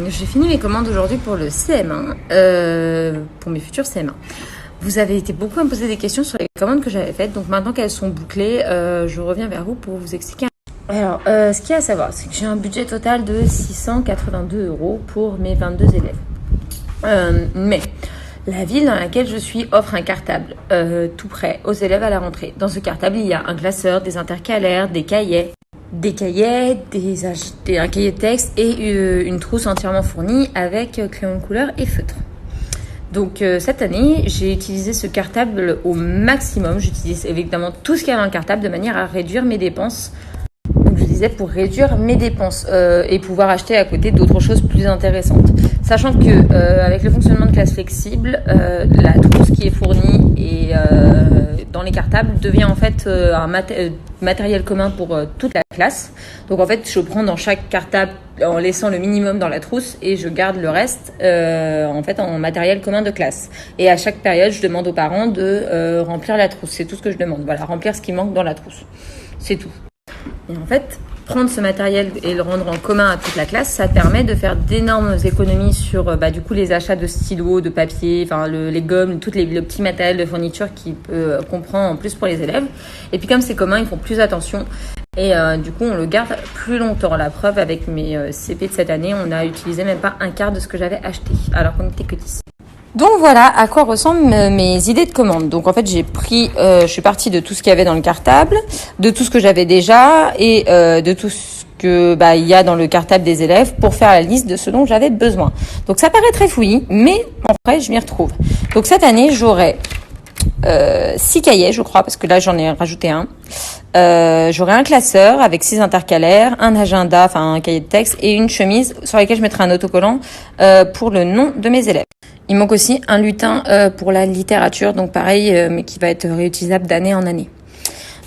J'ai fini mes commandes aujourd'hui pour le CM1, pour mes futurs CM1. Vous avez été beaucoup à me poser des questions sur les commandes que j'avais faites, donc maintenant qu'elles sont bouclées, je reviens vers vous pour vous expliquer. Alors, ce qu'il y a à savoir, c'est que j'ai un budget total de 682 € pour mes 22 élèves. Mais la ville dans laquelle je suis offre un cartable tout prêt aux élèves à la rentrée. Dans ce cartable, il y a un classeur, des intercalaires, des cahiers, un cahier de texte et une trousse entièrement fournie avec crayon de couleur et feutre. Donc cette année, j'ai utilisé ce cartable au maximum. J'utilise évidemment tout ce qu'il y a dans le cartable de manière à réduire mes dépenses. Donc je disais pour réduire mes dépenses et pouvoir acheter à côté d'autres choses plus intéressantes. Sachant que avec le fonctionnement de classe flexible, la trousse qui est fournie et dans les cartables devient en fait un matériel commun pour toute la classe. Donc en fait, je prends dans chaque cartable en laissant le minimum dans la trousse et je garde le reste en fait en matériel commun de classe. Et à chaque période, je demande aux parents de remplir la trousse. C'est tout ce que je demande. Voilà, remplir ce qui manque dans la trousse. C'est tout. Et en fait, prendre ce matériel et le rendre en commun à toute la classe, ça permet de faire d'énormes économies sur du coup les achats de stylos, de papier, enfin les gommes, le petit matériel de fourniture qu'on prend en plus pour les élèves. Et puis comme c'est commun, ils font plus attention. Et du coup, on le garde plus longtemps. La preuve, avec mes CP de cette année, on a utilisé même pas un quart de ce que j'avais acheté, alors qu'on n'était que 10. Donc voilà à quoi ressemblent mes idées de commande. Donc en fait, je suis partie de tout ce qu'il y avait dans le cartable, de tout ce que j'avais déjà et de tout ce que il y a dans le cartable des élèves pour faire la liste de ce dont j'avais besoin. Donc ça paraît très fouillis, mais en vrai, je m'y retrouve. Donc cette année, j'aurai 6 cahiers, je crois, parce que là j'en ai rajouté un. J'aurai un classeur avec 6 intercalaires, un agenda, un cahier de texte et une chemise sur laquelle je mettrai un autocollant pour le nom de mes élèves. Il manque aussi un lutin pour la littérature, donc pareil, mais qui va être réutilisable d'année en année.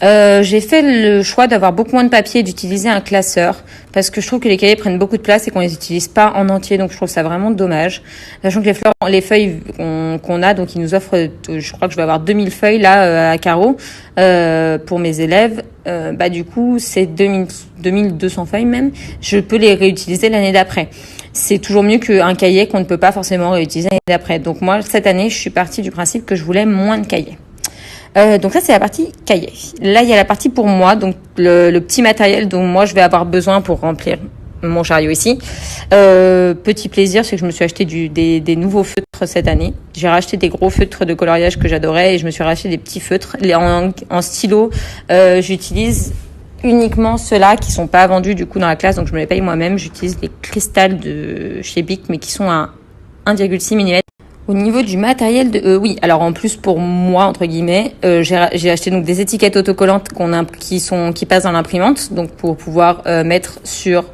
J'ai fait le choix d'avoir beaucoup moins de papier et d'utiliser un classeur parce que je trouve que les cahiers prennent beaucoup de place et qu'on les utilise pas en entier, donc je trouve ça vraiment dommage. Sachant que les feuilles qu'on a, donc ils nous offrent, je crois que je vais avoir 2000 feuilles là à carreau pour mes élèves. Du coup, c'est 2200 feuilles même. Je peux les réutiliser l'année d'après. C'est toujours mieux qu'un cahier qu'on ne peut pas forcément réutiliser l'année d'après. Donc moi, cette année, je suis partie du principe que je voulais moins de cahiers. Donc ça, c'est la partie cahier. Là, il y a la partie pour moi, donc le petit matériel dont moi, je vais avoir besoin pour remplir mon chariot ici. Petit plaisir, c'est que je me suis acheté des nouveaux feutres cette année. J'ai racheté des gros feutres de coloriage que j'adorais et je me suis racheté des petits feutres. En stylo, j'utilise uniquement ceux-là qui sont pas vendus du coup dans la classe, donc je me les paye moi-même. J'utilise des cristals de chez Bic, mais qui sont à 1,6 mm. Au niveau du matériel oui, alors en plus pour moi entre guillemets, j'ai acheté donc des étiquettes autocollantes qui passent dans l'imprimante, donc pour pouvoir mettre sur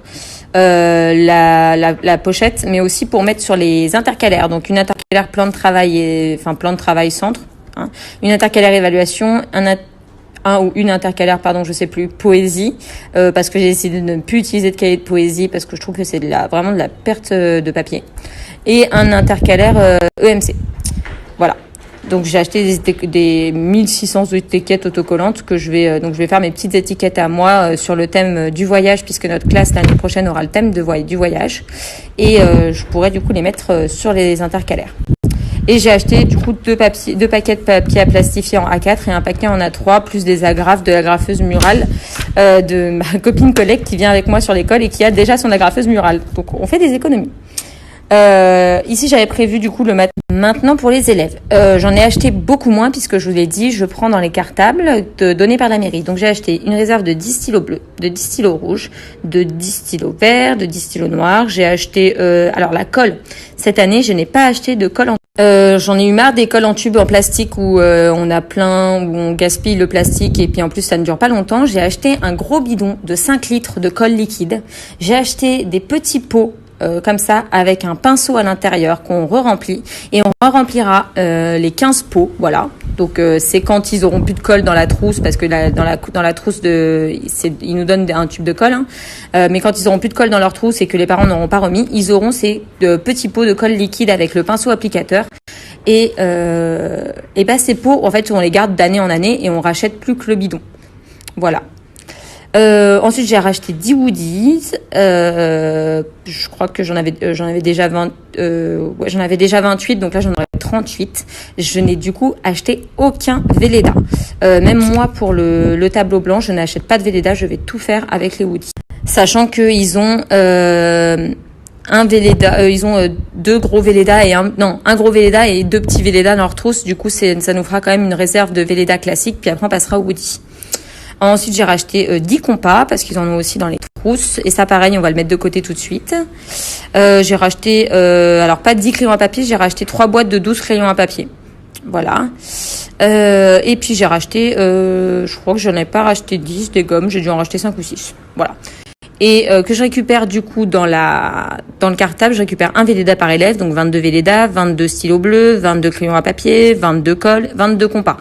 la pochette, mais aussi pour mettre sur les intercalaires. Donc une intercalaire plan de travail centre, une intercalaire évaluation, un ou une intercalaire, je sais plus, poésie, parce que j'ai décidé de ne plus utiliser de cahier de poésie parce que je trouve que c'est vraiment de la perte de papier, et un intercalaire EMC. Voilà. Donc j'ai acheté des 1600 étiquettes autocollantes que je vais faire mes petites étiquettes à moi sur le thème du voyage, puisque notre classe l'année prochaine aura le thème du voyage, et je pourrais du coup les mettre sur les intercalaires. Et j'ai acheté du coup deux paquets de papier à plastifier en A4 et un paquet en A3, plus des agrafes de l'agrafeuse murale de ma copine collègue qui vient avec moi sur l'école et qui a déjà son agrafeuse murale. Donc on fait des économies. Ici j'avais prévu du coup maintenant pour les élèves. J'en ai acheté beaucoup moins puisque je vous l'ai dit, je prends dans les cartables donnés par la mairie. Donc j'ai acheté une réserve de 10 stylos bleus, de 10 stylos rouges, de 10 stylos verts, de 10 stylos noirs. J'ai acheté la colle. Cette année, je n'ai pas acheté de colle j'en ai eu marre des colles en tube en plastique où on gaspille le plastique et puis en plus ça ne dure pas longtemps. J'ai acheté un gros bidon de 5 litres de colle liquide. J'ai acheté des petits pots comme ça avec un pinceau à l'intérieur qu'on re-remplit et on re-remplira les 15 pots, voilà. Donc c'est quand ils auront plus de colle dans la trousse, parce que dans la trousse ils nous donnent un tube de colle, mais quand ils auront plus de colle dans leur trousse et que les parents n'auront pas remis, ils auront ces petits pots de colle liquide avec le pinceau applicateur. Et ces pots, en fait, on les garde d'année en année et on rachète plus que le bidon. Voilà. Ensuite, j'ai racheté 10 Woodies. Je crois que j'en avais déjà 28, donc là j'en aurais 38. Je n'ai du coup acheté aucun Velleda. Même moi, pour le tableau blanc, je n'achète pas de Velleda. Je vais tout faire avec les Woodies. Sachant qu'ils ont un Velleda, ils ont deux gros Velleda et un gros Velleda et deux petits Velleda dans leur trousse. Du coup, ça nous fera quand même une réserve de Velleda classique. Puis après, on passera au Woody. Ensuite, j'ai racheté 10 compas parce qu'ils en ont aussi dans les trousses. Et ça, pareil, on va le mettre de côté tout de suite. J'ai racheté, alors pas 10 crayons à papier, j'ai racheté 3 boîtes de 12 crayons à papier. Voilà. Et puis, j'ai racheté, je crois que j'en ai pas racheté 10 des gommes. J'ai dû en racheter 5 ou 6. Voilà. Et que je récupère du coup dans le cartable, je récupère un Velleda par élève, donc 22 Velleda, 22 stylos bleus, 22 crayons à papier, 22 cols, 22 compas.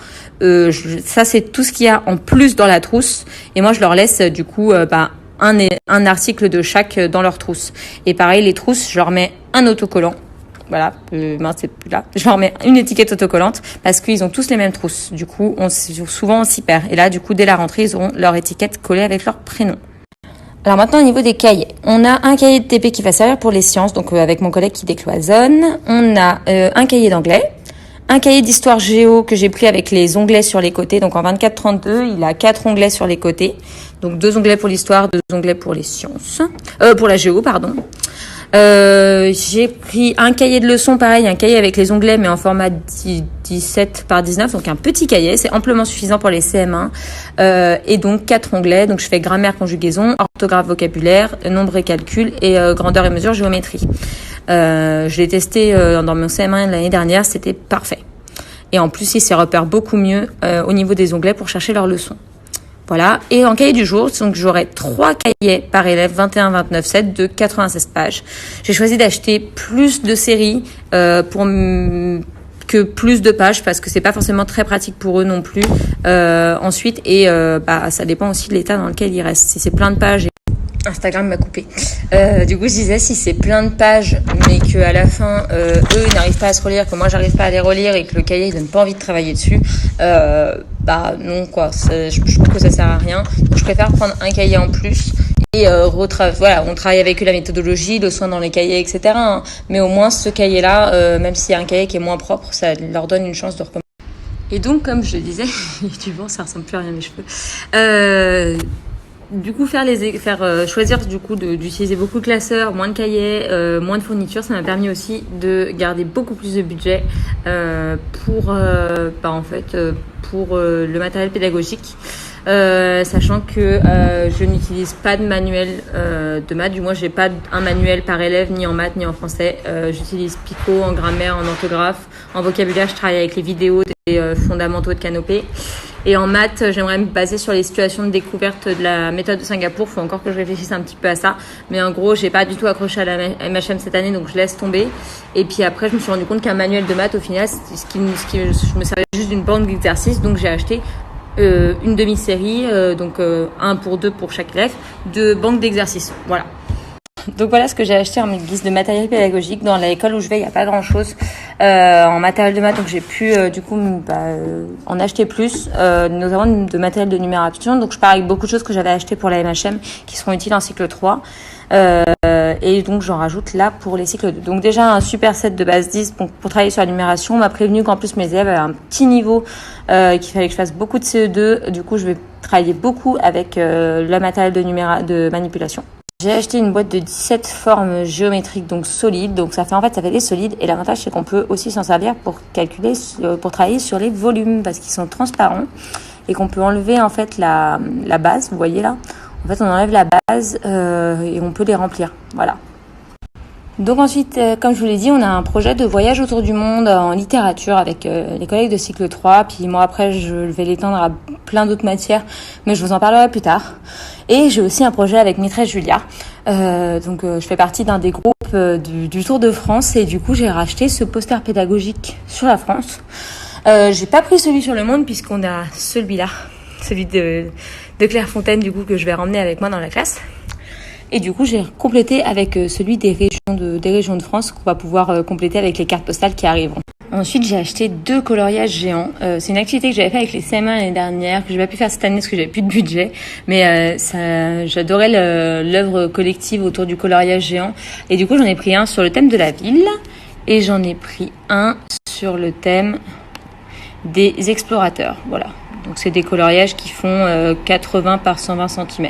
Ça c'est tout ce qu'il y a en plus dans la trousse, et moi je leur laisse du coup un article de chaque dans leur trousse. Et pareil, les trousses, je leur mets un autocollant. Voilà, mince, c'est plus là. Je leur mets une étiquette autocollante parce qu'ils ont tous les mêmes trousses. Du coup, souvent on s'y perd. Et là, du coup, dès la rentrée, ils auront leur étiquette collée avec leur prénom. Alors maintenant, au niveau des cahiers, on a un cahier de TP qui va servir pour les sciences, donc avec mon collègue qui décloisonne. On a un cahier d'anglais, un cahier d'histoire géo que j'ai pris avec les onglets sur les côtés. Donc en 24-32, il a 4 onglets sur les côtés. Donc 2 onglets pour l'histoire, 2 onglets pour les sciences. Pour la géo, pardon. J'ai pris un cahier de leçons, pareil, un cahier avec les onglets, mais en format 17 par 19, donc un petit cahier, c'est amplement suffisant pour les CM1, et donc 4 onglets, donc je fais grammaire, conjugaison, orthographe, vocabulaire, nombre et calcul, et grandeur et mesure, géométrie. Je l'ai testé dans mon CM1 l'année dernière, c'était parfait. Et en plus, il se repère beaucoup mieux au niveau des onglets pour chercher leurs leçons. Voilà. Et en cahier du jour, donc j'aurai 3 cahiers par élève, 21, 29, 7 de 96 pages. J'ai choisi d'acheter plus de séries pour que plus de pages parce que c'est pas forcément très pratique pour eux non plus. Ensuite, et ça dépend aussi de l'état dans lequel ils restent. Si c'est plein de pages, Instagram m'a coupé. Du coup, je disais, si c'est plein de pages, mais que à la fin, eux n'arrivent pas à se relire, que moi j'arrive pas à les relire et que le cahier il donne pas envie de travailler dessus, non quoi. Je trouve que ça sert à rien. Donc, je préfère prendre un cahier en plus et voilà, on travaille avec eux la méthodologie, le soin dans les cahiers, etc. Hein. Mais au moins ce cahier-là, même s'il y a un cahier qui est moins propre, ça leur donne une chance de recommencer. Et donc, comme je le disais, tu vois, ça ressemble plus à rien mes cheveux. Du coup, choisir du coup d'utiliser beaucoup de classeurs, moins de cahiers, moins de fournitures, ça m'a permis aussi de garder beaucoup plus de budget pour le matériel pédagogique, sachant que je n'utilise pas de manuel de maths, du moins j'ai pas un manuel par élève ni en maths ni en français. J'utilise Pico en grammaire, en orthographe, en vocabulaire, je travaille avec les vidéos des fondamentaux de Canopé. Et en maths, j'aimerais me baser sur les situations de découverte de la méthode de Singapour. Faut encore que je réfléchisse un petit peu à ça. Mais en gros, j'ai pas du tout accroché à la MHM cette année, donc je laisse tomber. Et puis après, je me suis rendu compte qu'un manuel de maths, au final, je me servais juste d'une banque d'exercices. Donc j'ai acheté une demi-série, donc 1 pour 2 pour chaque élève, de banques d'exercices. Voilà. Donc voilà ce que j'ai acheté en guise de matériel pédagogique. Dans l'école où je vais, il n'y a pas grand-chose en matériel de maths, donc j'ai pu en acheter plus, notamment de matériel de numération. Donc je pars avec beaucoup de choses que j'avais achetées pour la MHM qui seront utiles en cycle 3. Et donc j'en rajoute là pour les cycles 2. Donc déjà un super set de base 10 pour travailler sur la numération. On m'a prévenu qu'en plus mes élèves avaient un petit niveau, qu'il fallait que je fasse beaucoup de CE2. Du coup je vais travailler beaucoup avec le matériel de manipulation. J'ai acheté une boîte de 17 formes géométriques, donc solides. Donc ça fait des solides. Et l'avantage, c'est qu'on peut aussi s'en servir pour travailler sur les volumes parce qu'ils sont transparents et qu'on peut enlever en fait la base. Vous voyez là. En fait, on enlève la base et on peut les remplir. Voilà. Donc ensuite, comme je vous l'ai dit, on a un projet de voyage autour du monde en littérature avec les collègues de cycle 3. Puis moi après, je vais l'étendre à plein d'autres matières, mais je vous en parlerai plus tard. Et j'ai aussi un projet avec maîtresse Julia. Je fais partie d'un des groupes du Tour de France et du coup, j'ai racheté ce poster pédagogique sur la France. J'ai pas pris celui sur le monde puisqu'on a celui-là, celui de Clairefontaine du coup que je vais remmener avec moi dans la classe. Et du coup, j'ai complété avec celui des régions de France qu'on va pouvoir compléter avec les cartes postales qui arriveront. Ensuite, j'ai acheté 2 coloriages géants. C'est une activité que j'avais fait avec les CM1 l'année dernière, que j'ai pas pu faire cette année parce que j'avais plus de budget. Mais j'adorais l'œuvre collective autour du coloriage géant. Et du coup, j'en ai pris un sur le thème de la ville et j'en ai pris un sur le thème des explorateurs. Voilà. Donc c'est des coloriages qui font 80 par 120 cm.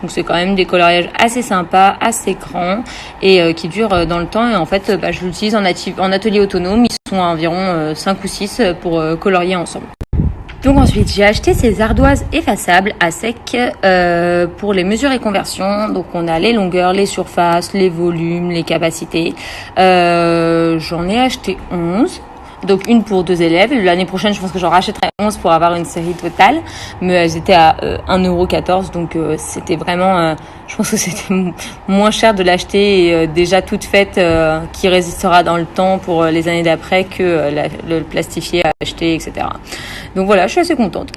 Donc c'est quand même des coloriages assez sympas, assez grands et qui durent dans le temps. Et en fait, je l'utilise en atelier autonome. Ils sont à environ 5 ou 6 pour colorier ensemble. Donc ensuite, j'ai acheté ces ardoises effaçables à sec pour les mesures et conversions. Donc on a les longueurs, les surfaces, les volumes, les capacités. J'en ai acheté 11. Donc une pour 2 élèves. L'année prochaine, je pense que j'en rachèterai 11 pour avoir une série totale. Mais elles étaient à 1,14 €. Donc c'était vraiment... je pense que c'était moins cher de l'acheter déjà toute faite, qui résistera dans le temps pour les années d'après que le plastifié à acheter, etc. Donc voilà, je suis assez contente.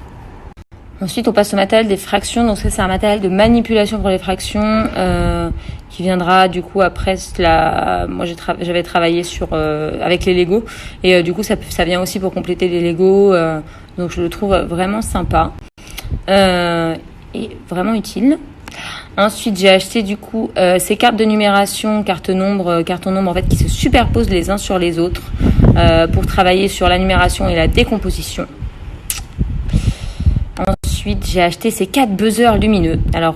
Ensuite, on passe au matériel des fractions. Donc ça, c'est un matériel de manipulation pour les fractions qui viendra du coup après moi j'avais travaillé avec les Lego et du coup ça vient aussi pour compléter les Lego. Donc je le trouve vraiment sympa et vraiment utile. Ensuite, j'ai acheté du coup ces cartes de numération, carton nombre en fait qui se superposent les uns sur les autres pour travailler sur la numération et la décomposition. Ensuite, j'ai acheté ces 4 buzzers lumineux. Alors,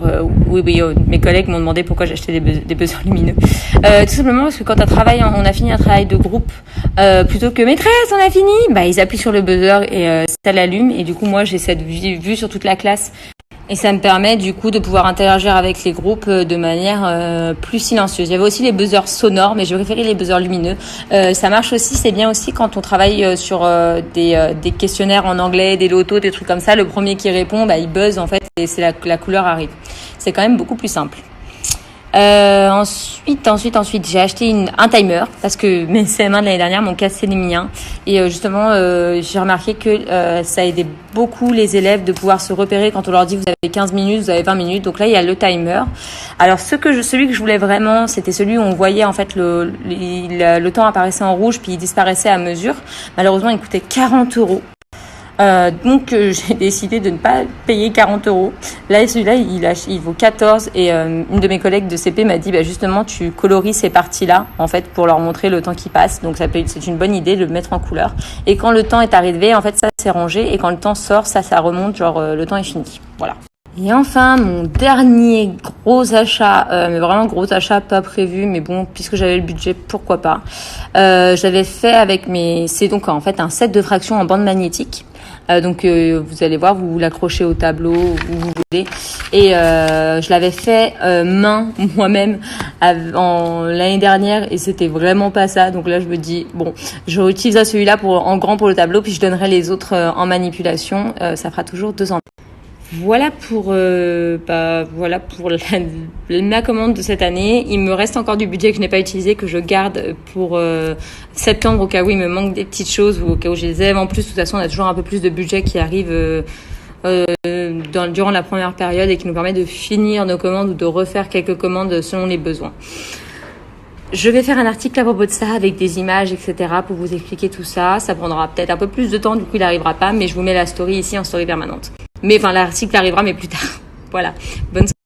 mes collègues m'ont demandé pourquoi j'ai acheté des buzzers lumineux. Tout simplement parce que quand on a fini un travail de groupe, plutôt que maîtresse, on a fini, ils appuient sur le buzzer et ça l'allume. Et du coup, moi, j'ai cette vue sur toute la classe. Et ça me permet du coup de pouvoir interagir avec les groupes de manière plus silencieuse. Il y avait aussi les buzzers sonores, mais j'ai préféré les buzzers lumineux. Ça marche aussi, c'est bien aussi quand on travaille sur des questionnaires en anglais, des lotos, des trucs comme ça. Le premier qui répond, il buzz en fait et c'est la couleur arrive. C'est quand même beaucoup plus simple. Ensuite, j'ai acheté un timer parce que mes CM1 de l'année dernière m'ont cassé les miens et justement j'ai remarqué que ça aidait beaucoup les élèves de pouvoir se repérer quand on leur dit vous avez 15 minutes, vous avez 20 minutes. Donc là il y a le timer. Alors celui que je voulais vraiment, c'était celui où on voyait en fait le temps apparaissait en rouge puis il disparaissait à mesure. Malheureusement il coûtait 40 €. Donc j'ai décidé de ne pas payer 40 €. Là, celui-là, il vaut 14 et une de mes collègues de CP m'a dit justement tu colories ces parties-là en fait pour leur montrer le temps qui passe. Donc c'est une bonne idée de le mettre en couleur. Et quand le temps est arrivé, en fait ça s'est rangé et quand le temps sort, ça remonte, le temps est fini. Voilà. Et enfin, mon dernier gros achat, mais vraiment gros achat, pas prévu, mais bon, puisque j'avais le budget, pourquoi pas. J'avais fait c'est donc en fait un set de fractions en bande magnétique. Donc vous allez voir, vous l'accrochez au tableau où vous voulez. Et je l'avais fait moi-même l'année dernière et c'était vraiment pas ça. Donc là je me dis bon, je réutiliserai celui-là en grand pour le tableau, puis je donnerai les autres en manipulation. Ça fera toujours 2 ans. Voilà pour ma commande de cette année. Il me reste encore du budget que je n'ai pas utilisé, que je garde pour septembre au cas où il me manque des petites choses ou au cas où je les ai. En plus, de toute façon, on a toujours un peu plus de budget qui arrive durant la première période et qui nous permet de finir nos commandes ou de refaire quelques commandes selon les besoins. Je vais faire un article à propos de ça avec des images, etc. pour vous expliquer tout ça. Ça prendra peut-être un peu plus de temps, du coup il n'arrivera pas, mais je vous mets la story ici en story permanente. Mais l'article arrivera, mais plus tard. Voilà. Bonne soirée.